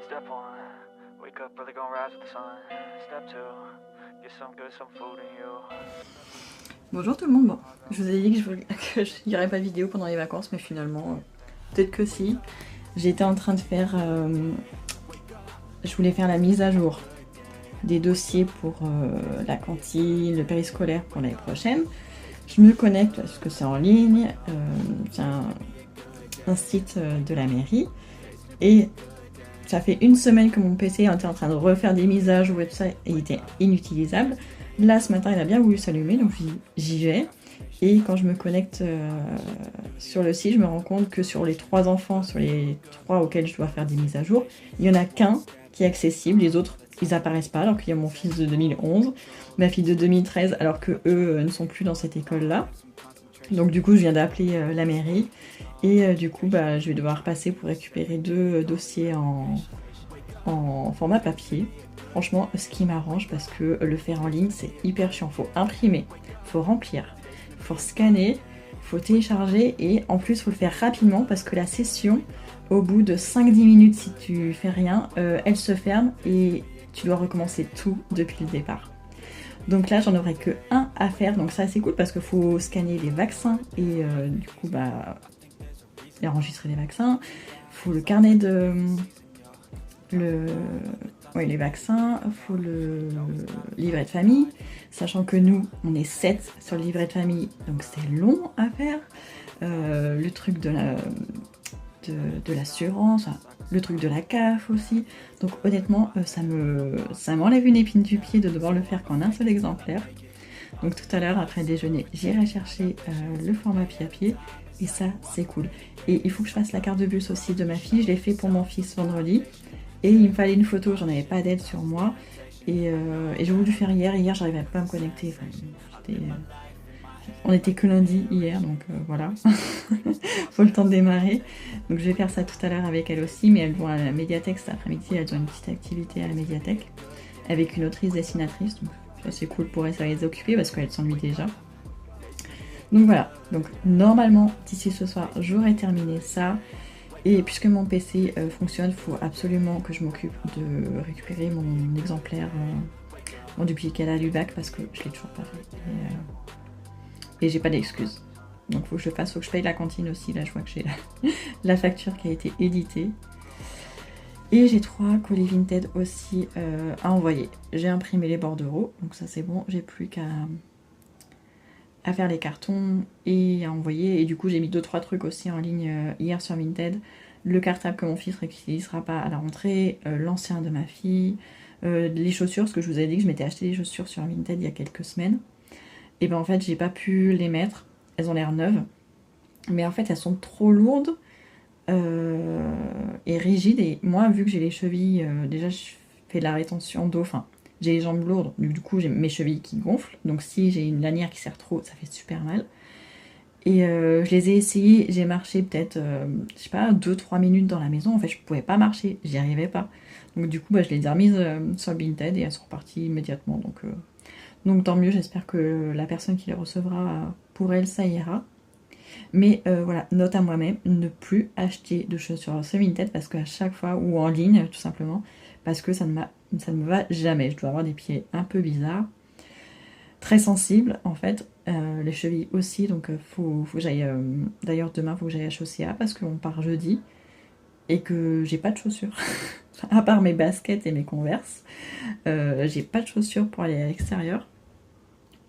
Step one, wake up early, gonna rise with the sun. Step two, get some good, some food in you. Bonjour tout le monde, bon, je vous ai dit que je n'y aurais pas de vidéo pendant les vacances, mais finalement, peut-être que si. J'étais en train de faire... je voulais faire la mise à jour des dossiers pour la cantine, le périscolaire pour l'année prochaine. Je me connecte parce que c'est en ligne, c'est un site de la mairie, et ça fait une semaine que mon PC était en train de refaire des mises à jour et tout ça, et il était inutilisable. Là, ce matin, il a bien voulu s'allumer, donc j'y vais. Et quand je me connecte sur le site, je me rends compte que sur les 3 enfants, sur les 3 auxquels je dois faire des mises à jour, il n'y en a qu'un qui est accessible, les autres, ils apparaissent pas, alors qu'il y a mon fils de 2011, ma fille de 2013, alors que eux ne sont plus dans cette école-là. Donc du coup, je viens d'appeler la mairie, et du coup, je vais devoir passer pour récupérer 2 dossiers en format papier. Franchement, ce qui m'arrange, parce que le faire en ligne, c'est hyper chiant. Faut imprimer, faut remplir, faut scanner, faut télécharger, et en plus, faut le faire rapidement, parce que la session, au bout de 5-10 minutes, si tu fais rien, elle se ferme, et tu dois recommencer tout depuis le départ. Donc là, j'en aurai que un à faire, donc ça c'est cool, parce qu'il faut scanner les vaccins, et du coup, enregistrer les vaccins. Faut le carnet de... les vaccins, il faut le livret de famille, sachant que nous, on est 7 sur le livret de famille, donc c'est long à faire. Le truc de l'assurance, le truc de la CAF aussi. Donc honnêtement, ça m'enlève une épine du pied de devoir le faire qu'en un seul exemplaire. Donc tout à l'heure, après le déjeuner, j'irai chercher le format pied-à-pied, et ça, c'est cool. Et il faut que je fasse la carte de bus aussi de ma fille, je l'ai fait pour mon fils vendredi. Et il me fallait une photo, j'en avais pas d'aide sur moi. Et j'ai voulu faire hier. Hier, j'arrivais pas à me connecter. Enfin, on était que lundi hier, donc voilà. Faut le temps de démarrer. Donc je vais faire ça tout à l'heure avec elle aussi. Mais elles vont à la médiathèque cet après-midi. Elles ont une petite activité à la médiathèque avec une autrice dessinatrice. Donc ça, c'est cool pour elles, ça va les occuper parce qu'elles s'ennuient déjà. Donc voilà. Donc normalement, d'ici ce soir, j'aurai terminé ça. Et puisque mon PC fonctionne, il faut absolument que je m'occupe de récupérer mon exemplaire, mon duplicata à l'UBAC, parce que je l'ai toujours pas fait. Et j'ai pas d'excuses. Donc faut que je le fasse, faut que je paye la cantine aussi. Là, je vois que j'ai la facture qui a été éditée. Et j'ai 3 colis Vinted aussi à envoyer. J'ai imprimé les bordereaux, donc ça c'est bon. J'ai plus qu'à faire les cartons et à envoyer. Et du coup, j'ai mis 2-3 trucs aussi en ligne hier sur Vinted. Le cartable que mon fils n'utilisera pas à la rentrée, l'ancien de ma fille, les chaussures, parce que je vous avais dit que je m'étais acheté des chaussures sur Vinted il y a quelques semaines. Et en fait, j'ai pas pu les mettre. Elles ont l'air neuves, mais en fait, elles sont trop lourdes et rigides. Et moi, vu que j'ai les chevilles, déjà, je fais de la rétention d'eau, enfin, j'ai les jambes lourdes, du coup j'ai mes chevilles qui gonflent, donc si j'ai une lanière qui serre trop, ça fait super mal. Et je les ai essayées, j'ai marché peut-être, je sais pas, 2-3 minutes dans la maison, en fait je pouvais pas marcher, j'y arrivais pas. Donc du coup je les ai remises sur le Vinted et elles sont reparties immédiatement, donc tant mieux, j'espère que la personne qui les recevra, pour elle ça ira. Mais voilà, note à moi-même, ne plus acheter de chaussures sur Vinted, parce qu'à chaque fois, ou en ligne tout simplement, parce que ça ne me va jamais. Je dois avoir des pieds un peu bizarres, très sensibles en fait, les chevilles aussi, donc faut que j'aille, d'ailleurs demain faut que j'aille à Chaussea, parce qu'on part jeudi, et que j'ai pas de chaussures, à part mes baskets et mes Converse, j'ai pas de chaussures pour aller à l'extérieur.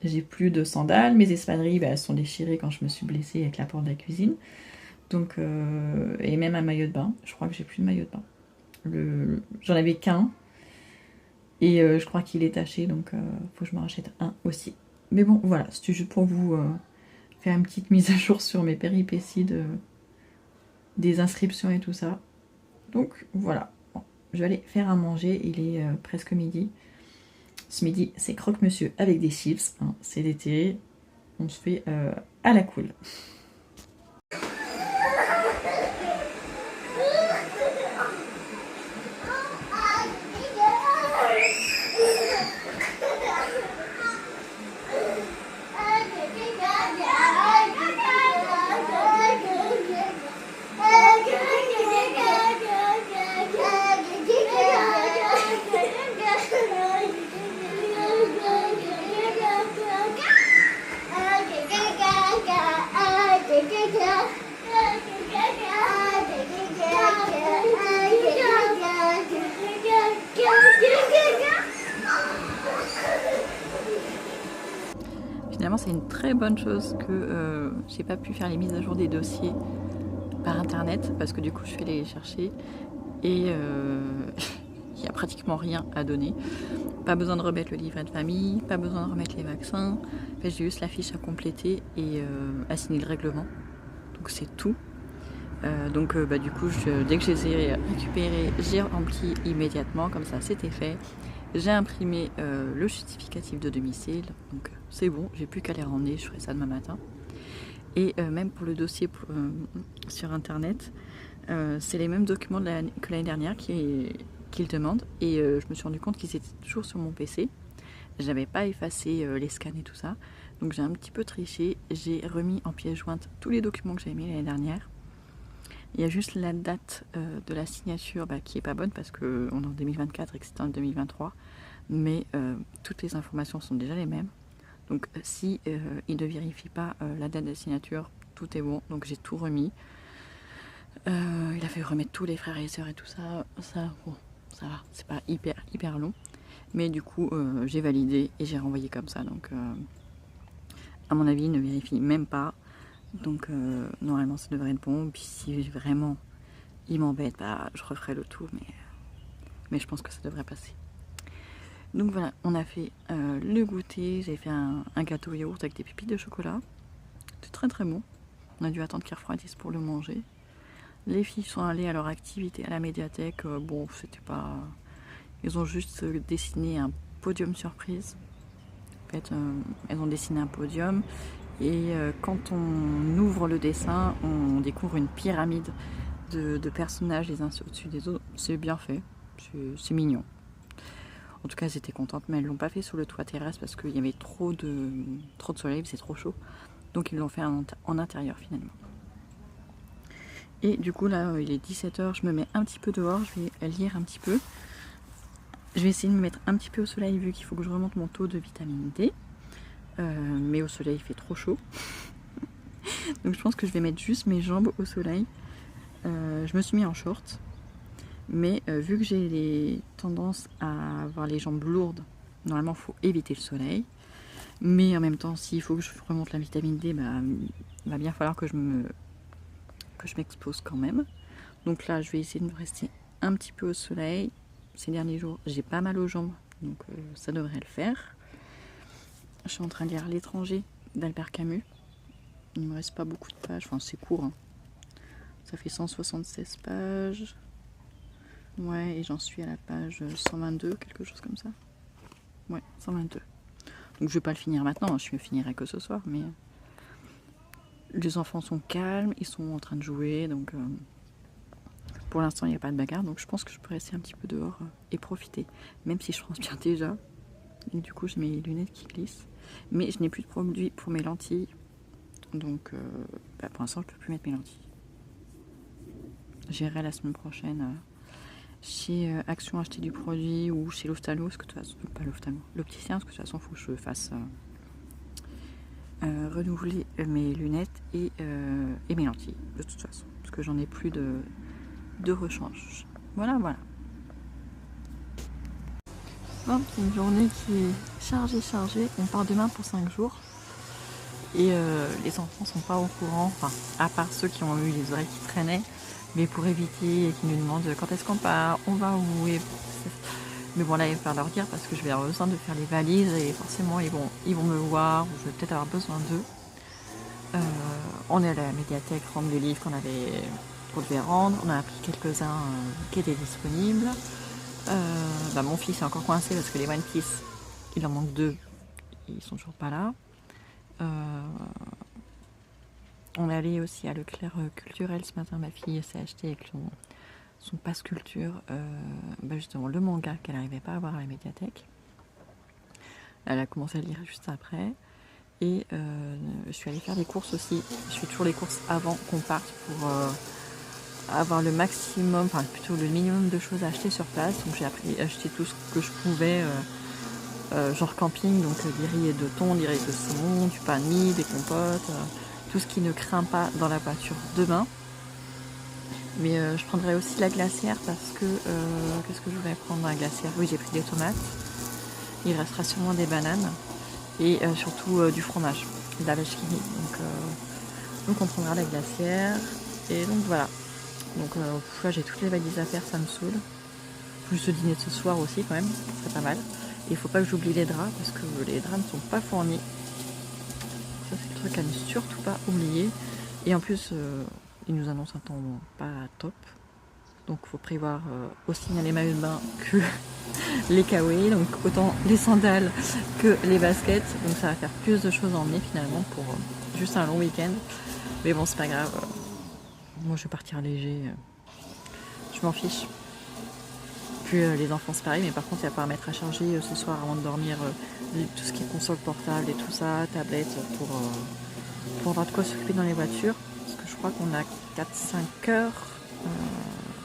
J'ai plus de sandales, mes espadrilles elles sont déchirées quand je me suis blessée avec la porte de la cuisine, donc et même un maillot de bain, je crois que j'ai plus de maillot de bain. J'en avais qu'un, et je crois qu'il est taché, donc faut que je me rachète un aussi. Mais bon, voilà, c'était juste pour vous faire une petite mise à jour sur mes péripéties des inscriptions et tout ça. Donc voilà, bon, je vais aller faire à manger, il est presque midi. Ce midi, c'est croque-monsieur avec des chips, hein, c'est l'été, on se fait à la cool. normalement c'est une très bonne chose que j'ai pas pu faire les mises à jour des dossiers par internet parce que du coup je suis allée les chercher et il n'y a pratiquement rien à donner. Pas besoin de remettre le livret de famille, pas besoin de remettre les vaccins. En fait, j'ai juste la fiche à compléter et à signer le règlement. Donc c'est tout. Du coup, dès que je les ai récupérés, j'ai rempli immédiatement, comme ça c'était fait. J'ai imprimé le justificatif de domicile, donc c'est bon, j'ai plus qu'à les ramener, je ferai ça demain matin. Et même pour le dossier sur internet, c'est les mêmes documents que l'année dernière qu'ils demandent. Et je me suis rendu compte qu'ils étaient toujours sur mon PC. Je n'avais pas effacé les scans et tout ça. Donc j'ai un petit peu triché. J'ai remis en pièce jointe tous les documents que j'avais mis l'année dernière. Il y a juste la date de la signature qui est pas bonne parce qu'on est en 2024 et que c'était en 2023. Mais toutes les informations sont déjà les mêmes. Donc si il ne vérifie pas la date de signature, tout est bon. Donc j'ai tout remis. Il a fait remettre tous les frères et sœurs et tout ça. Bon, ça va, c'est pas hyper long. Mais du coup, j'ai validé et j'ai renvoyé comme ça. Donc à mon avis, il ne vérifie même pas. Donc normalement ça devrait être bon. Puis si vraiment il m'embête, je referai le tout. Mais je pense que ça devrait passer. Donc voilà, on a fait le goûter. J'ai fait un gâteau yaourt avec des pépites de chocolat. C'était très très bon. On a dû attendre qu'il refroidisse pour le manger. Les filles sont allées à leur activité à la médiathèque. Bon, c'était pas... Ils ont juste dessiné un podium surprise. En fait, elles ont dessiné un podium. Et quand on ouvre le dessin, on découvre une pyramide de personnages les uns au-dessus des autres. C'est bien fait, c'est mignon. En tout cas, j'étais contente, mais elles l'ont pas fait sur le toit terrasse parce qu'il y avait trop de soleil, c'est trop chaud. Donc ils l'ont fait en intérieur finalement. Et du coup là, il est 17h, je me mets un petit peu dehors, je vais lire un petit peu. Je vais essayer de me mettre un petit peu au soleil vu qu'il faut que je remonte mon taux de vitamine D. Mais au soleil il fait trop chaud. Donc je pense que je vais mettre juste mes jambes au soleil. Je me suis mis en short. Mais vu que j'ai les tendances à avoir les jambes lourdes, normalement il faut éviter le soleil. Mais en même temps, s'il faut que je remonte la vitamine D, il va bien falloir que je m'expose quand même. Donc là, je vais essayer de me rester un petit peu au soleil. Ces derniers jours, j'ai pas mal aux jambes, donc ça devrait le faire. Je suis en train de lire L'étranger d'Albert Camus. Il me reste pas beaucoup de pages, enfin c'est court. Hein. Ça fait 176 pages. Ouais, et j'en suis à la page 122, quelque chose comme ça. Ouais, 122. Donc je vais pas le finir maintenant, hein, je le finirai que ce soir, mais les enfants sont calmes, ils sont en train de jouer, donc pour l'instant il n'y a pas de bagarre, donc je pense que je peux rester un petit peu dehors et profiter, même si je transpire déjà. Et du coup j'ai mes lunettes qui glissent, mais je n'ai plus de produit pour mes lentilles, donc pour l'instant je peux plus mettre mes lentilles. J'irai la semaine prochaine chez Action acheter du produit ou chez l'ophtalmo, parce que de toute façon, pas l'ophtalmo, l'opticien, parce que de toute façon il faut que je fasse renouveler mes lunettes et mes lentilles de toute façon, parce que j'en ai plus de rechange. Voilà. Bon, c'est une journée qui est chargée. On part demain pour 5 jours et les enfants sont pas au courant, enfin à part ceux qui ont eu les oreilles qui traînaient, mais pour éviter et qui nous demandent quand est-ce qu'on part, on va où et... Mais bon là il va falloir leur dire parce que je vais avoir besoin de faire les valises et forcément ils vont me voir, ou je vais peut-être avoir besoin d'eux. On est à la médiathèque rendre les livres qu'on devait rendre, on a pris quelques-uns qui étaient disponibles. Mon fils est encore coincé parce que les One Piece, il en manque 2, ils sont toujours pas là. On est allé aussi à Leclerc culturel ce matin, ma fille s'est acheté avec son passe culture, justement le manga qu'elle n'arrivait pas à voir à la médiathèque. Elle a commencé à lire juste après. Et je suis allée faire des courses aussi. Je fais toujours les courses avant qu'on parte pour avoir le maximum, enfin plutôt le minimum de choses à acheter sur place. Donc j'ai acheté tout ce que je pouvais, genre camping, donc des rillettes de thon, des rillettes de saumon, du pain de mie, des compotes, tout ce qui ne craint pas dans la voiture demain. Mais je prendrai aussi la glacière parce que qu'est-ce que je voulais prendre dans la glacière? Oui, j'ai pris des tomates. Il restera sûrement des bananes. et surtout du fromage, de la vache qui rit. Donc on prendra la glacière et donc voilà. Donc là j'ai toutes les valises à faire, ça me saoule. Plus le dîner de ce soir aussi quand même, c'est pas mal. Et il faut pas que j'oublie les draps parce que les draps ne sont pas fournis. Ça c'est le truc à ne surtout pas oublier. Et en plus ils nous annoncent un temps pas top. Donc il faut prévoir aussi bien les maillots de bain que les kawaii, donc autant les sandales que les baskets. Donc ça va faire plus de choses à emmener finalement pour juste un long week-end. Mais bon, c'est pas grave. Moi je vais partir léger. Je m'en fiche. Puis les enfants c'est pareil, mais par contre il n'y a pas à mettre à charger ce soir avant de dormir tout ce qui est console portable et tout ça, tablette pour avoir de quoi s'occuper dans les voitures. Parce que je crois qu'on a 4-5 heures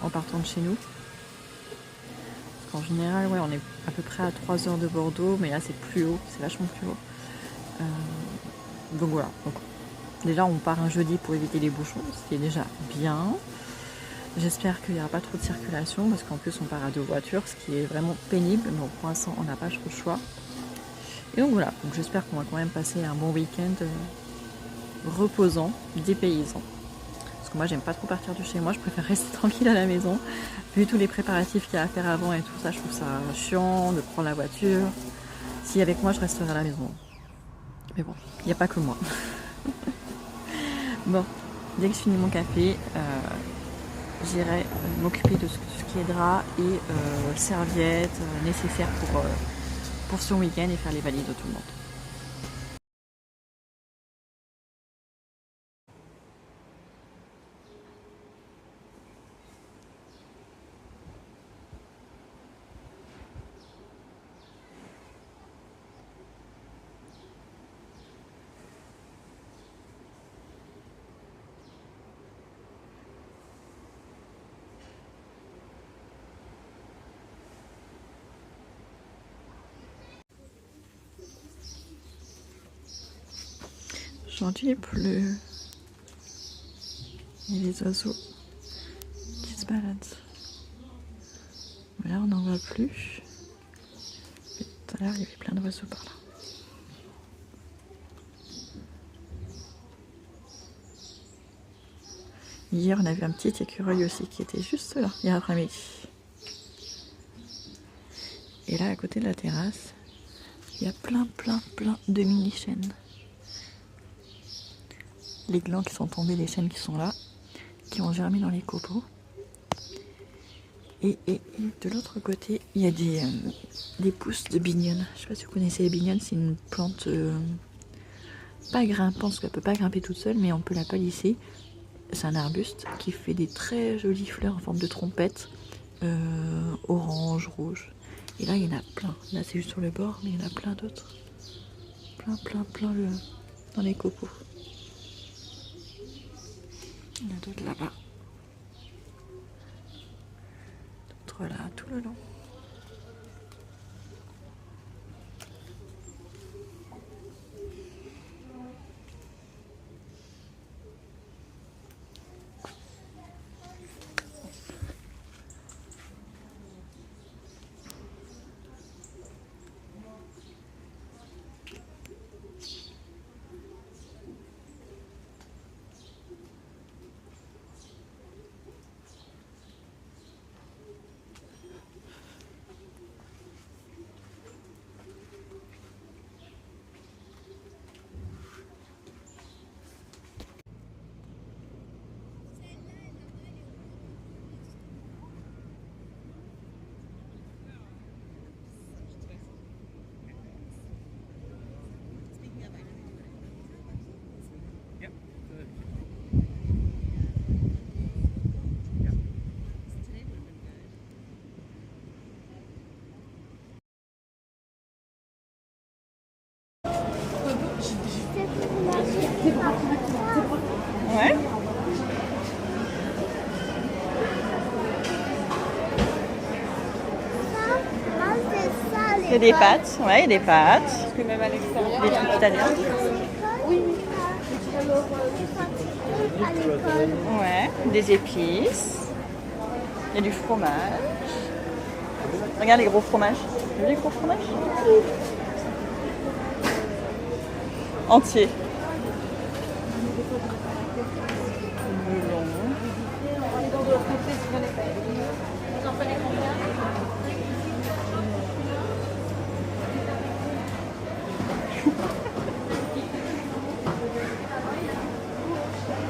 en partant de chez nous. Parce qu'en général, ouais, on est à peu près à 3 heures de Bordeaux, mais là c'est plus haut, c'est vachement plus haut. Donc voilà. Donc, déjà on part un jeudi pour éviter les bouchons, ce qui est déjà bien. J'espère qu'il n'y aura pas trop de circulation parce qu'en plus on part à 2 voitures, ce qui est vraiment pénible, mais pour l'instant on n'a pas trop le choix. Et donc voilà, donc j'espère qu'on va quand même passer un bon week-end reposant, dépaysant. Parce que moi j'aime pas trop partir de chez moi, je préfère rester tranquille à la maison. Vu tous les préparatifs qu'il y a à faire avant et tout ça, je trouve ça chiant de prendre la voiture. Si avec moi je resterai à la maison. Mais bon, il n'y a pas que moi. Bon, dès que je finis mon café, j'irai m'occuper de ce qui est drap et serviettes nécessaires pour ce week-end et faire les valises de tout le monde. Aujourd'hui il pleut. Il y a les oiseaux qui se baladent. Mais là on n'en voit plus. Et tout à l'heure il y avait plein d'oiseaux par là. Hier on a vu un petit écureuil aussi qui était juste là, hier après-midi. Et là à côté de la terrasse, il y a plein de mini-chênes. Les glands qui sont tombés, les chênes qui sont là, qui ont germé dans les copeaux. Et de l'autre côté, il y a des pousses de bignonne. Je ne sais pas si vous connaissez les bignonnes, c'est une plante pas grimpante, parce qu'elle ne peut pas grimper toute seule, mais on peut la palisser. C'est un arbuste qui fait des très jolies fleurs en forme de trompette, orange, rouge. Et là, il y en a plein. Là, c'est juste sur le bord, mais il y en a plein d'autres. Plein dans les copeaux. Il y en a d'autres là-bas. D'autres là, tout le long. Ouais. Il y a des pâtes, ouais, il y a des pâtes. Parce que même à l'extérieur, des trucs italiens. Ouais, des épices. Il y a du fromage. Regarde les gros fromages. Tu veux les gros fromages? entier.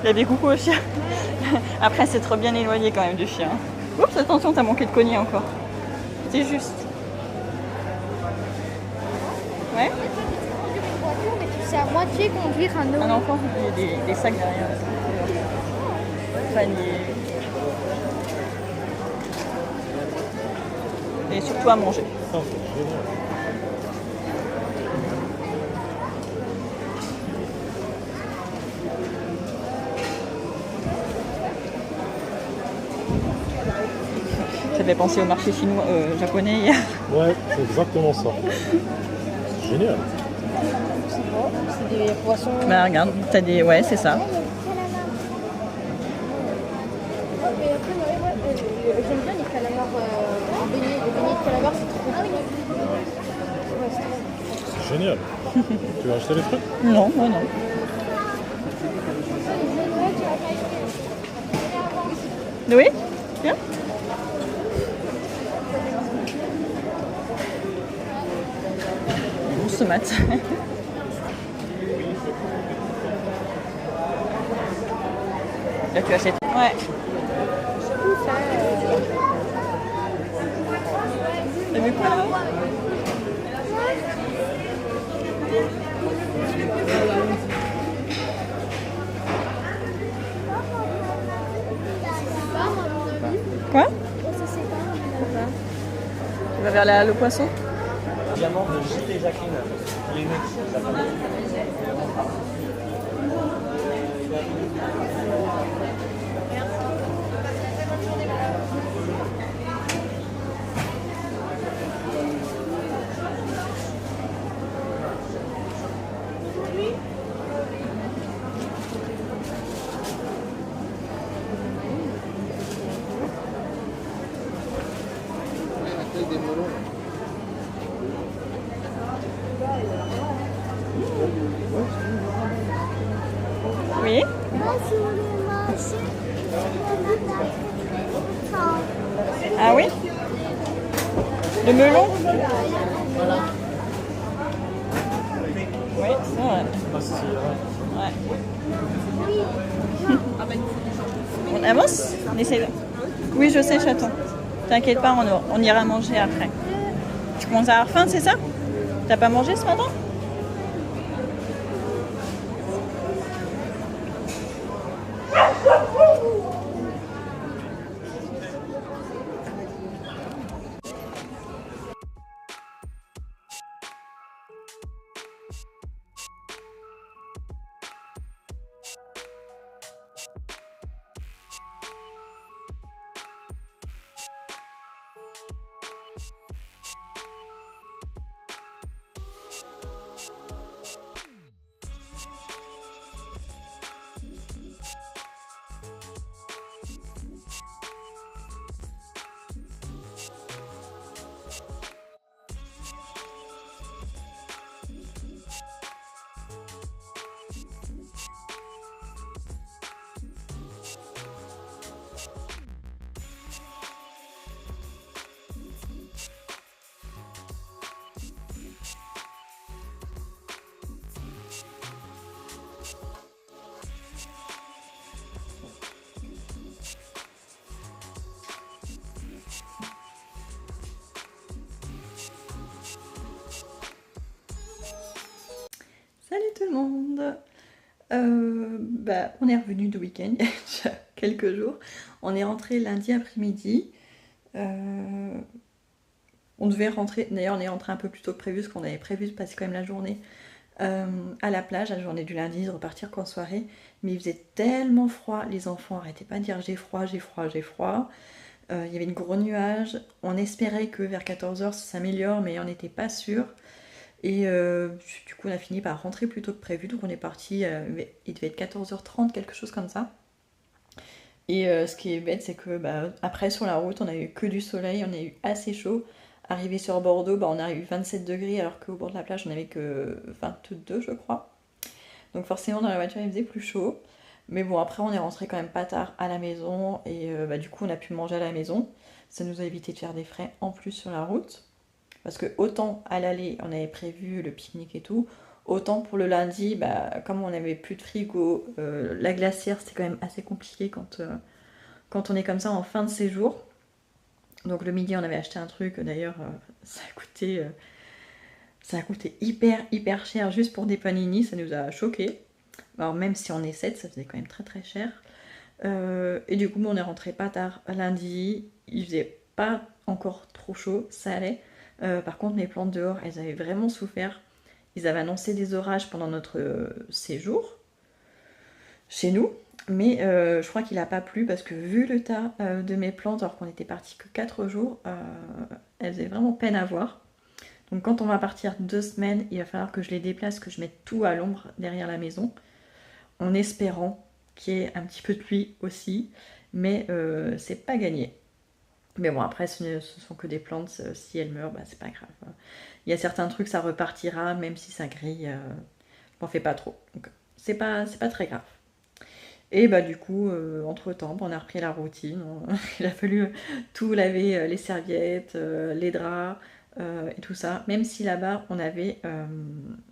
Il a des coucou au chien. Après, c'est trop bien éloigné quand même du chien. Oups, attention, t'as manqué de cogner encore. C'est juste. Ouais. C'est à moitié conduire un Un autre. enfant, il y a des sacs derrière. Panier. Et surtout à manger. Ça fait penser au marché chinois, japonais hier. Ouais, c'est exactement ça. C'est génial. C'est des poissons. Bah regarde, t'as des... Ouais, c'est ça. J'aime bien les calamars en beignet. Les beignets de calamars, c'est trop bon. C'est génial. Tu veux acheter les trucs? Non, moi non. Oui? Bien. On se mate. Là tu achètes. Ouais. T'as vu quoi là-haut? Quoi? Tu vas vers le poisson? Diamant de Gilles et Jacqueline. Les Oui. Ah oui? Le melon? Oui, c'est vrai. Ouais. On avance? On essaie de... Oui, je sais, chaton. T'inquiète pas, on ira manger après. Tu commences à avoir faim, c'est ça? T'as pas mangé ce matin? Salut tout le monde. On est revenu de week-end il y a déjà quelques jours. On est rentré lundi après-midi. On devait rentrer, d'ailleurs on est rentré un peu plus tôt que prévu, parce qu'on avait prévu de passer quand même la journée à la plage, la journée du lundi, de repartir qu'en soirée. Mais il faisait tellement froid, les enfants n'arrêtaient pas de dire j'ai froid, j'ai froid, j'ai froid. Il y avait une gros nuage. On espérait que vers 14h ça s'améliore, mais on n'était pas sûr. Et du coup on a fini par rentrer plus tôt que prévu, donc on est parti, il devait être 14h30, quelque chose comme ça. Et ce qui est bête, c'est que après sur la route on a eu que du soleil, on a eu assez chaud. Arrivé sur Bordeaux, on a eu 27 degrés alors qu'au bord de la plage on avait que 22 je crois. Donc forcément dans la voiture il faisait plus chaud. Mais bon, après on est rentré quand même pas tard à la maison et du coup on a pu manger à la maison. Ça nous a évité de faire des frais en plus sur la route. Parce que autant à l'aller on avait prévu le pique-nique et tout, autant pour le lundi, comme on n'avait plus de frigo, la glacière c'était quand même assez compliqué quand on est comme ça en fin de séjour. Donc le midi on avait acheté un truc, d'ailleurs ça a coûté hyper cher juste pour des panini, ça nous a choqué. Alors même si on est 7, ça faisait quand même très cher. Et du coup on est rentré pas tard lundi, il faisait pas encore trop chaud, ça allait. Par contre mes plantes dehors, elles avaient vraiment souffert. Ils avaient annoncé des orages pendant notre séjour chez nous. Mais je crois qu'il n'a pas plu parce que vu le tas de mes plantes, alors qu'on était parti que 4 jours, elles faisaient vraiment peine à voir. Donc quand on va partir 2 semaines, il va falloir que je les déplace, que je mette tout à l'ombre derrière la maison, en espérant qu'il y ait un petit peu de pluie aussi, mais c'est pas gagné. Mais bon, après ce sont que des plantes, si elles meurent, c'est pas grave. Il y a certains trucs, ça repartira, même si ça grille, je m'en fais pas trop. Donc c'est pas très grave. Et du coup, entre temps, on a repris la routine. Il a fallu tout laver, les serviettes, les draps et tout ça. Même si là-bas, on avait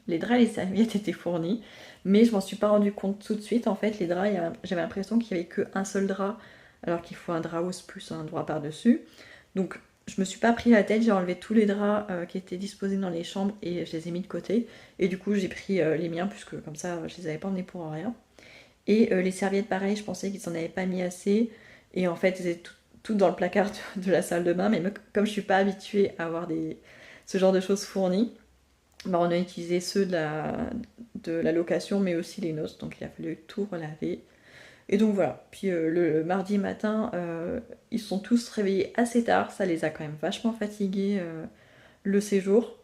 les draps et les serviettes étaient fournis, mais je m'en suis pas rendu compte tout de suite. En fait, les draps, j'avais l'impression qu'il n'y avait qu'un seul drap, alors qu'il faut un drap hausse plus un drap par-dessus. Donc, je me suis pas pris la tête. J'ai enlevé tous les draps qui étaient disposés dans les chambres et je les ai mis de côté. Et du coup, j'ai pris les miens, puisque comme ça, je les avais pas emmenés pour rien. Et les serviettes, pareil, je pensais qu'ils s'en avaient pas mis assez. Et en fait, elles étaient toutes dans le placard de la salle de bain. Mais comme je suis pas habituée à avoir ce genre de choses fournies, on a utilisé ceux de la location, mais aussi les nôtres. Donc il a fallu tout relaver. Et donc voilà. Puis le mardi matin, ils sont tous réveillés assez tard. Ça les a quand même vachement fatigués le séjour.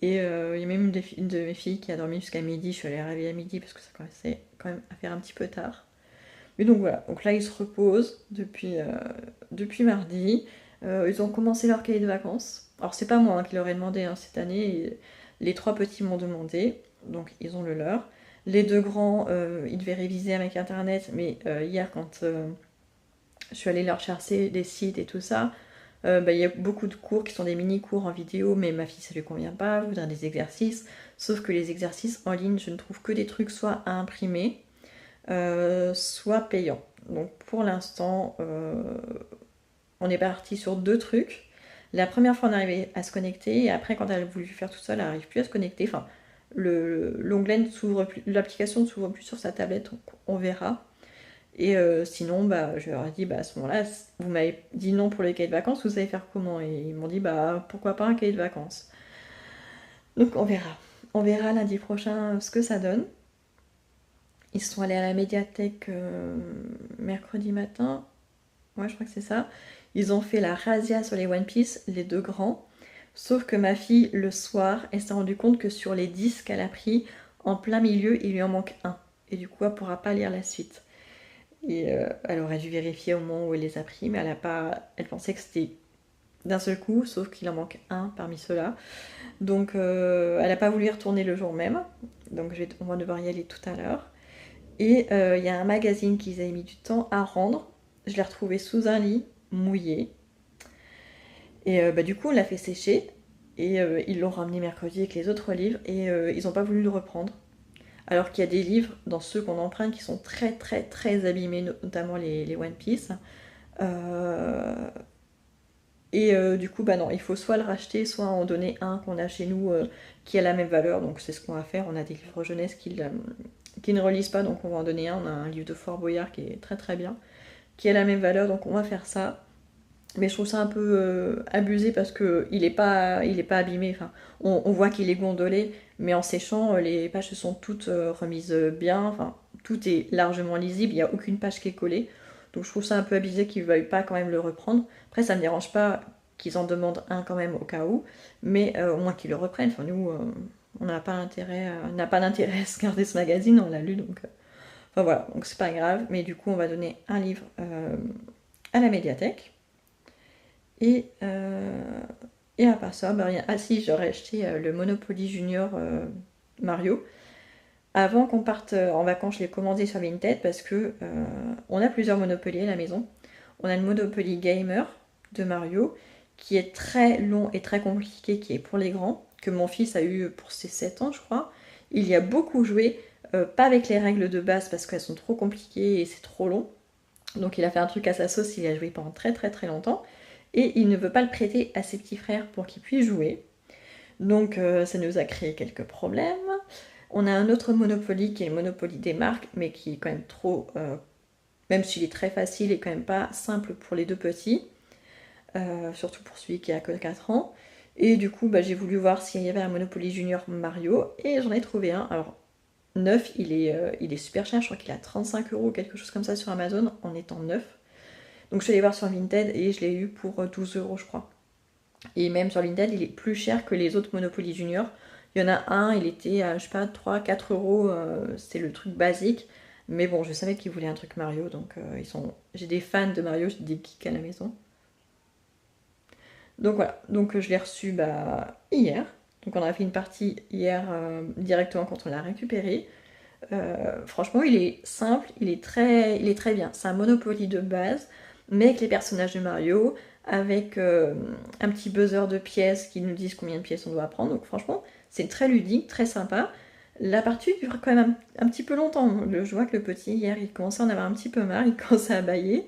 Et il y a même une de mes filles qui a dormi jusqu'à midi. Je suis allée la réveiller à midi parce que ça commençait quand même à faire un petit peu tard. Mais donc voilà, donc là ils se reposent depuis mardi. Ils ont commencé leur cahier de vacances. Alors c'est pas moi qui leur ai demandé cette année, les 3 petits m'ont demandé, donc ils ont le leur. Les 2 grands, ils devaient réviser avec internet, mais hier quand je suis allée leur chercher des sites et tout ça, il y a beaucoup de cours qui sont des mini-cours en vidéo, mais ma fille ça lui convient pas, elle voudrait des exercices. Sauf que les exercices en ligne, je ne trouve que des trucs soit à imprimer, soit payants. Donc pour l'instant, on est parti sur 2 trucs. La première fois on arrivait à se connecter, et après quand elle a voulu faire tout seul, elle n'arrive plus à se connecter. Enfin, l'onglet ne s'ouvre plus, l'application ne s'ouvre plus sur sa tablette, donc on verra. Et sinon, je leur ai dit, à ce moment-là, vous m'avez dit non pour les cahiers de vacances, vous savez faire comment? Et ils m'ont dit, pourquoi pas un cahier de vacances. Donc on verra. On verra lundi prochain ce que ça donne. Ils sont allés à la médiathèque mercredi matin. Ouais, je crois que c'est ça. Ils ont fait la razzia sur les One Piece, les 2 grands. Sauf que ma fille, le soir, elle s'est rendue compte que sur les 10 qu'elle a pris, en plein milieu, il lui en manque un. Et du coup, elle ne pourra pas lire la suite. Et elle aurait dû vérifier au moment où elle les a pris, mais elle pensait que c'était d'un seul coup, sauf qu'il en manque un parmi ceux-là. Donc elle n'a pas voulu y retourner le jour même. Donc on va devoir y aller tout à l'heure. Et il y a un magazine qu'ils avaient mis du temps à rendre. Je l'ai retrouvé sous un lit, mouillé. Et du coup, on l'a fait sécher. Et ils l'ont ramené mercredi avec les autres livres. Et ils n'ont pas voulu le reprendre. Alors qu'il y a des livres dans ceux qu'on emprunte qui sont très abîmés, notamment les One Piece. Du coup, non, il faut soit le racheter, soit en donner un qu'on a chez nous qui a la même valeur. Donc c'est ce qu'on va faire. On a des livres jeunesse qui ne relisent pas, donc on va en donner un. On a un livre de Fort Boyard qui est très bien, qui a la même valeur, donc on va faire ça. Mais je trouve ça un peu abusé parce que il est pas abîmé. Enfin, on voit qu'il est gondolé, mais en séchant, les pages se sont toutes remises bien. Enfin, tout est largement lisible. Il n'y a aucune page qui est collée. Donc je trouve ça un peu abusé qu'ils ne veuillent pas quand même le reprendre. Après, ça me dérange pas qu'ils en demandent un quand même au cas où, mais au moins qu'ils le reprennent. Enfin, nous, on n'a pas d'intérêt à se garder ce magazine. On l'a lu, donc. Enfin voilà, donc c'est pas grave. Mais du coup, on va donner un livre à la médiathèque. Et à part ça, rien. Ah si, j'aurais acheté le Monopoly Junior Mario. Avant qu'on parte en vacances, je l'ai commandé sur Vinted parce que on a plusieurs Monopoly à la maison. On a le Monopoly Gamer de Mario qui est très long et très compliqué, qui est pour les grands, que mon fils a eu pour ses 7 ans, je crois. Il y a beaucoup joué, pas avec les règles de base parce qu'elles sont trop compliquées et c'est trop long. Donc il a fait un truc à sa sauce, il a joué pendant très très très longtemps. Et il ne veut pas le prêter à ses petits frères pour qu'ils puissent jouer. Donc ça nous a créé quelques problèmes. On a un autre Monopoly qui est le Monopoly des marques, mais qui est quand même trop... même s'il est très facile et quand même pas simple pour les deux petits. Surtout pour celui qui a que 4 ans. Et du coup, j'ai voulu voir s'il y avait un Monopoly Junior Mario, et j'en ai trouvé un. Alors, neuf, il est super cher, je crois qu'il est à 35 € ou quelque chose comme ça sur Amazon, en étant neuf. Donc je suis allée voir sur Vinted, et je l'ai eu pour 12 € je crois. Et même sur Vinted, il est plus cher que les autres Monopoly Junior. Il y en a un, il était à, je sais pas, 3-4 €, c'est le truc basique. Mais bon, je savais qu'ils voulaient un truc Mario, donc j'ai des fans de Mario, j'ai des geeks à la maison. Donc voilà, donc je l'ai reçu hier. Donc on a fait une partie hier directement quand on l'a récupéré. Franchement, il est simple, il est très bien. C'est un Monopoly de base, mais avec les personnages de Mario, avec un petit buzzer de pièces qui nous disent combien de pièces on doit prendre. Donc franchement, c'est très ludique, très sympa. La partie dure quand même un petit peu longtemps. Je vois que le petit, hier, il commençait à en avoir un petit peu marre, il commençait à bâiller.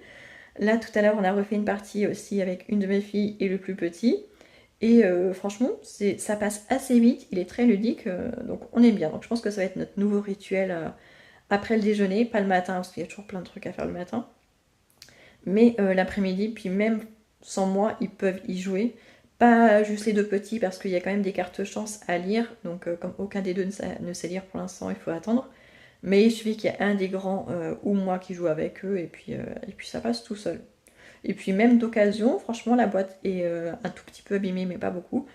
Là, tout à l'heure, on a refait une partie aussi avec une de mes filles et le plus petit. Et franchement, ça passe assez vite, il est très ludique, donc on aime bien. Donc je pense que ça va être notre nouveau rituel après le déjeuner, pas le matin, parce qu'il y a toujours plein de trucs à faire le matin. Mais l'après-midi, puis même sans moi, ils peuvent y jouer. Pas juste les deux petits, parce qu'il y a quand même des cartes chance à lire. Donc comme aucun des deux ne sait lire pour l'instant, il faut attendre. Mais il suffit qu'il y ait un des grands ou moi qui joue avec eux, et puis ça passe tout seul. Et puis même d'occasion, franchement la boîte est un tout petit peu abîmée mais pas beaucoup.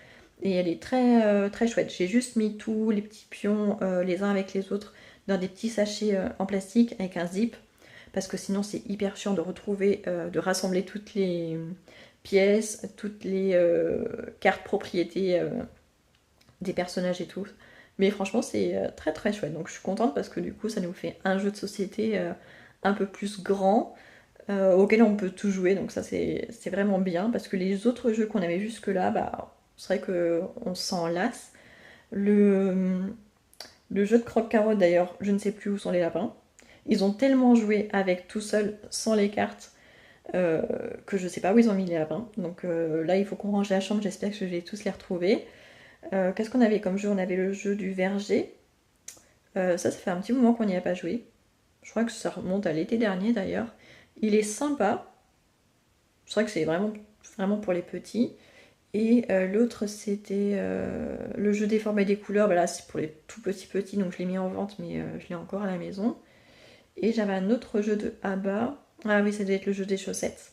Et elle est très, très chouette. J'ai juste mis tous les petits pions les uns avec les autres dans des petits sachets en plastique avec un zip. Parce que sinon c'est hyper chiant de retrouver, de rassembler toutes les pièces, toutes les cartes propriétés des personnages et tout. Mais franchement c'est très très chouette. Donc je suis contente parce que du coup ça nous fait un jeu de société un peu plus grand. Auquel on peut tout jouer, donc ça c'est vraiment bien, parce que les autres jeux qu'on avait jusque là, c'est vrai qu'on s'en lasse. Le jeu de croque-carotte d'ailleurs, je ne sais plus où sont les lapins. Ils ont tellement joué avec tout seul, sans les cartes, que je sais pas où ils ont mis les lapins. Donc là il faut qu'on range la chambre, j'espère que je vais tous les retrouver. Qu'est-ce qu'on avait comme jeu? On avait le jeu du verger. Ça fait un petit moment qu'on n'y a pas joué. Je crois que ça remonte à l'été dernier d'ailleurs. Il est sympa. C'est vrai que c'est vraiment, vraiment pour les petits. Et l'autre, c'était le jeu des formes et des couleurs. Là, c'est pour les tout petits, donc je l'ai mis en vente, mais je l'ai encore à la maison. Et j'avais un autre jeu de Abba. Ah oui, ça devait être le jeu des chaussettes.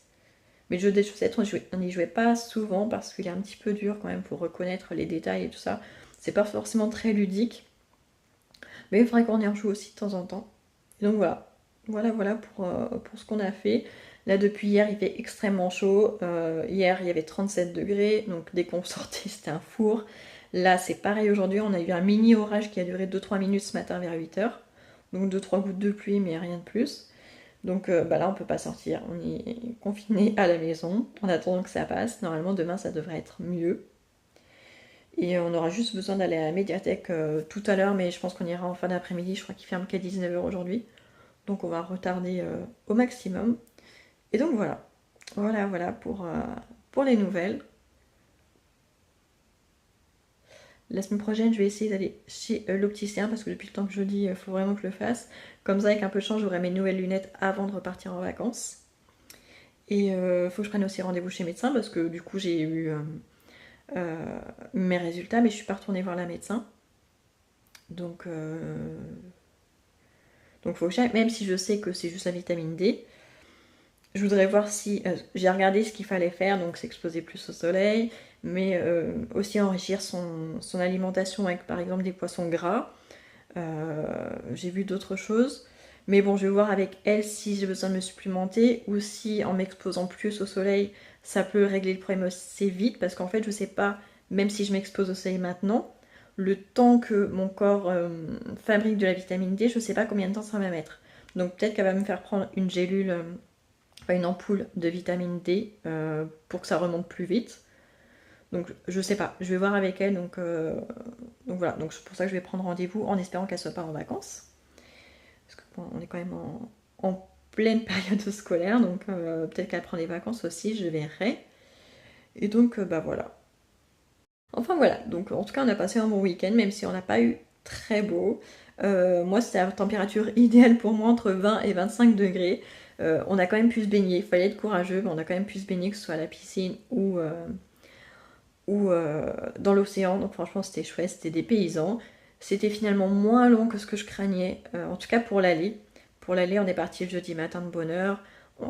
Mais le jeu des chaussettes, on n'y jouait pas souvent parce qu'il est un petit peu dur quand même pour reconnaître les détails et tout ça. C'est pas forcément très ludique. Mais il faudrait qu'on y rejoue aussi de temps en temps. Et donc voilà. Voilà pour ce qu'on a fait. Là, depuis hier, il fait extrêmement chaud. Hier, il y avait 37 degrés. Donc, dès qu'on sortait, c'était un four. Là, c'est pareil aujourd'hui. On a eu un mini orage qui a duré 2-3 minutes ce matin vers 8h. Donc, 2-3 gouttes de pluie, mais rien de plus. Donc, là, on peut pas sortir. On est confiné à la maison en attendant que ça passe. Normalement, demain, ça devrait être mieux. Et on aura juste besoin d'aller à la médiathèque tout à l'heure. Mais je pense qu'on ira en fin d'après-midi. Je crois qu'il ferme qu'à 19h aujourd'hui. Donc on va retarder au maximum. Et donc voilà. Voilà pour les nouvelles. La semaine prochaine, je vais essayer d'aller chez l'opticien parce que depuis le temps que je dis, il faut vraiment que je le fasse. Comme ça, avec un peu de chance, j'aurai mes nouvelles lunettes avant de repartir en vacances. Et il faut que je prenne aussi rendez-vous chez le médecin parce que du coup, j'ai eu mes résultats, mais je suis pas retournée voir la médecin. Donc faut que j'aille, même si je sais que c'est juste la vitamine D. Je voudrais voir si... j'ai regardé ce qu'il fallait faire, donc s'exposer plus au soleil, mais aussi enrichir son alimentation avec par exemple des poissons gras. J'ai vu d'autres choses. Mais bon, je vais voir avec elle si j'ai besoin de me supplémenter ou si en m'exposant plus au soleil, ça peut régler le problème assez vite. Parce qu'en fait, je sais pas, même si je m'expose au soleil maintenant, le temps que mon corps fabrique de la vitamine D, je ne sais pas combien de temps ça va mettre. Donc peut-être qu'elle va me faire prendre une gélule, une ampoule de vitamine D pour que ça remonte plus vite. Donc je sais pas, je vais voir avec elle. Donc voilà, donc c'est pour ça que je vais prendre rendez-vous en espérant qu'elle soit pas en vacances. Parce que bon, on est quand même en pleine période scolaire, donc peut-être qu'elle prend des vacances aussi, je verrai. Et donc bah voilà. Enfin voilà, donc en tout cas on a passé un bon week-end, même si on n'a pas eu très beau. Moi c'était la température idéale pour moi, entre 20 et 25 degrés. On a quand même pu se baigner, il fallait être courageux, mais on a quand même pu se baigner, que ce soit à la piscine ou dans l'océan. Donc franchement c'était chouette, c'était des paysans. C'était finalement moins long que ce que je craignais, en tout cas pour l'aller. Pour l'aller on est parti le jeudi matin de bonne heure.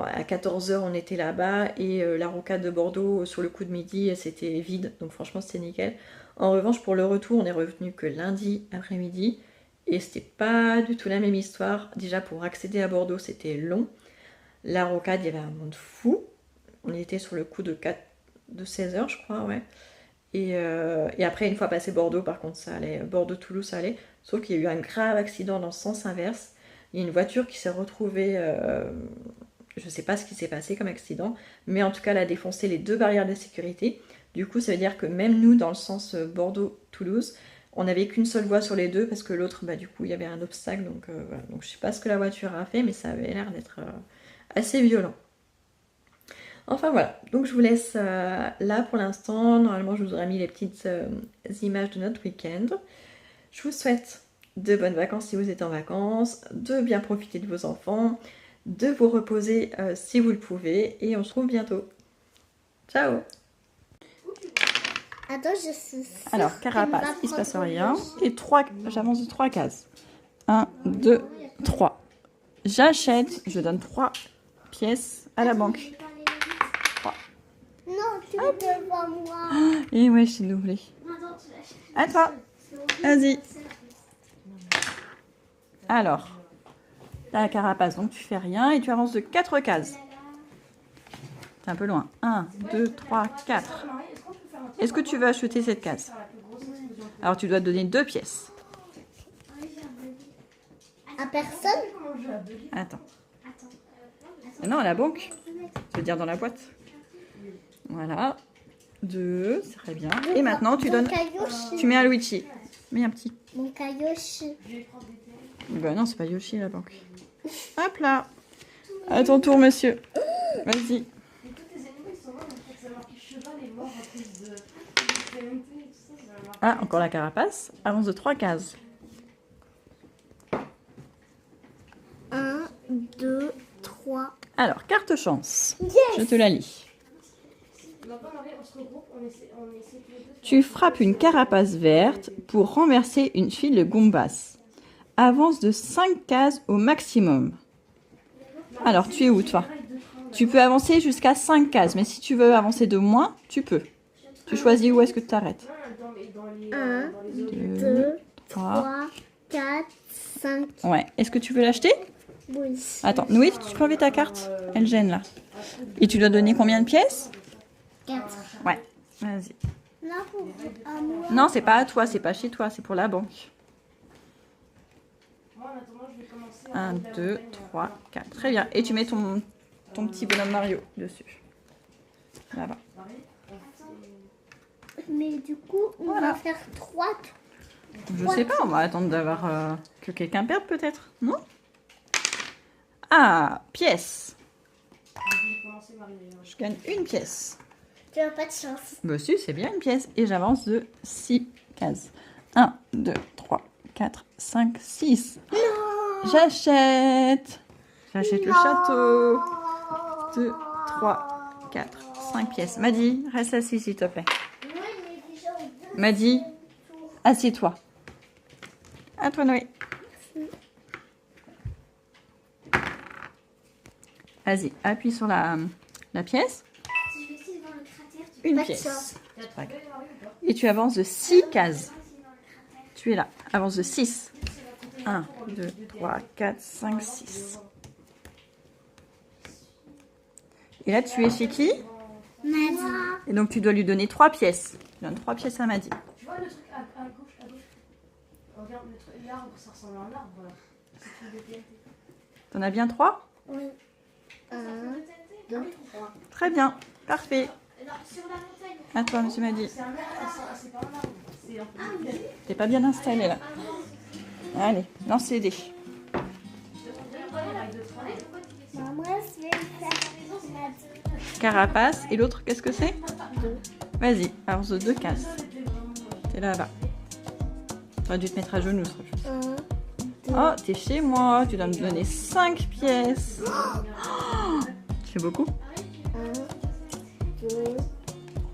À 14 h on était là-bas et la rocade de Bordeaux sur le coup de midi c'était vide, donc franchement c'était nickel. En revanche pour le retour on est revenu que lundi après-midi et c'était pas du tout la même histoire. Déjà pour accéder à Bordeaux c'était long, la rocade il y avait un monde fou, on était sur le coup de 16 h je crois, ouais. Et après une fois passé Bordeaux par contre ça allait, Bordeaux-Toulouse ça allait, sauf qu'il y a eu un grave accident dans le sens inverse. Il y a une voiture qui s'est retrouvée... je sais pas ce qui s'est passé comme accident, mais en tout cas elle a défoncé les 2 barrières de sécurité. Du coup ça veut dire que même nous dans le sens Bordeaux-Toulouse, on n'avait qu'une seule voie sur les deux parce que l'autre bah du coup il y avait un obstacle, donc voilà. Donc je sais pas ce que la voiture a fait, mais ça avait l'air d'être assez violent. Enfin voilà, donc je vous laisse là pour l'instant. Normalement je vous aurai mis les petites images de notre week-end. Je vous souhaite de bonnes vacances si vous êtes en vacances, de bien profiter de vos enfants, de vous reposer si vous le pouvez, et on se retrouve bientôt. Ciao. Attends, je suis sûre Alors, carapace, qu'elle va il se passe prendre rien. le Et j'avance de 3 cases. 1, 2, 3. J'achète, je donne 3 pièces à la banque. 3. Non, tu es devant moi. Et ouais, je suis doublée. À toi. Vas-y. Alors, t'as la carapace, donc tu fais rien et tu avances de 4 cases. C'est un peu loin. 1, 2, 3, 4. Est-ce que tu veux acheter cette case? Alors tu dois donner 2 pièces. À personne? Attends. Non, à la banque. Je veux dire dans la boîte. Voilà. 2, c'est très bien. Et maintenant tu donnes... Tu mets à Luigi. Mets un petit. Mon cailloche. Ben non, c'est pas Yoshi la banque. Hop là. À ton tour, monsieur. Vas-y. Ah, encore la carapace. Avance de 3 cases. 1, 2, 3. Alors, carte chance. Yes. Je te la lis. Tu frappes une carapace verte pour renverser une file de Goombas. Avance de 5 cases au maximum. Alors, tu es où, toi? Tu peux avancer jusqu'à 5 cases, mais si tu veux avancer de moins, tu peux. Tu choisis où est-ce que tu t'arrêtes. 1, 2, 3, 4, 5. Ouais. Est-ce que tu veux l'acheter? Oui. Attends, Noé, tu peux enlever ta carte? Elle gêne, là. Et tu dois donner combien de pièces? 4. Ouais. Vas-y. Là, pour à moi. Non, c'est pas à toi, c'est pas chez toi, c'est pour la banque. 1, 2, 3, 4. Très bien. Et tu mets ton petit bonhomme Mario dessus. Là-bas. Mais du coup, on Voilà. va faire 3. Je sais pas, on va attendre d'avoir que quelqu'un perde peut-être, non? Ah, pièce. Je gagne une pièce. Tu n'as pas de chance. Bah si, c'est bien une pièce. Et j'avance de 6 cases. 1, 2, 3, 4, 5, 6. J'achète. J'achète le château. 2, 3, 4, 5 pièces. Maddy, reste assis s'il te plaît. Maddy, assieds-toi. À toi, Noé. Vas-y, appuie sur la pièce. Une Pas de pièce. chance. C'est pas grave. Et tu avances de 6 cases. Tu es là. Avance de 6. 1, 2, 3, 4, 5, 6. Et là, tu es chez qui? Maddy. Et donc, tu dois lui donner 3 pièces. Tu donnes 3 pièces à Maddy. Tu vois le truc à gauche, Regarde, l'arbre, ça ressemble à un arbre, là. C'est une de TNT. T'en as bien 3? Oui. 1, 2, 3. Très bien, parfait. Alors, sur la montagne. À toi, monsieur Madi. C'est un arbre, c'est pas un arbre. C'est un peu. T'es pas bien installé là. Allez, lance les dés. Moi, je vais faire Carapace. Et l'autre, qu'est-ce que c'est? Vas-y, alors The 2 cases. T'es là-bas. T'aurais dû te mettre à genoux, ce serait plus. 1, 2, Oh, t'es chez moi, tu dois me donner 5 pièces. Oh, c'est beaucoup. 1, 2,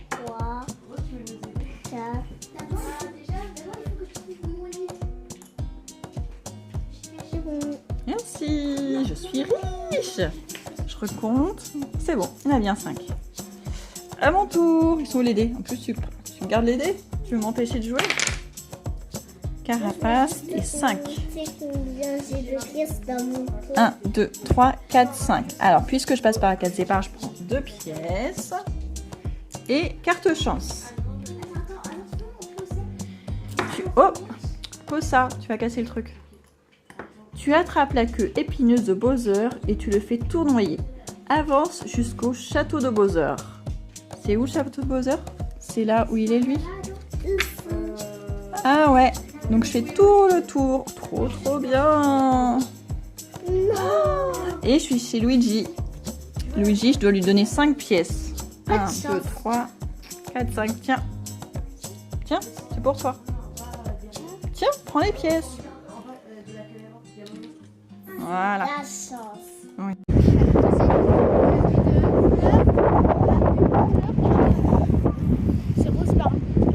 3, 4. C'est bon. Merci, je suis riche. Je recompte. C'est bon, il y en a bien 5. À mon tour. Ils sont où les dés? En plus, tu me gardes les dés? Tu veux m'empêcher de jouer? Carapace et 5. C'est combien j'ai de pièces dans mon pot? 1, 2, 3, 4, 5. Alors, puisque je passe par la case départ, je prends 2 pièces. Et carte chance. Oh, pose ça, tu vas casser le truc. Tu attrapes la queue épineuse de Bowser et tu le fais tournoyer. Avance jusqu'au château de Bowser. C'est où le château de Bowser? C'est là où il est lui? Ah ouais, donc je fais tout le tour. Trop bien. Et je suis chez Luigi. Luigi, je dois lui donner 5 pièces. 1, 2, 3, 4, 5. Tiens. Tiens, c'est pour toi. Tiens, prends les pièces. Voilà. La chance.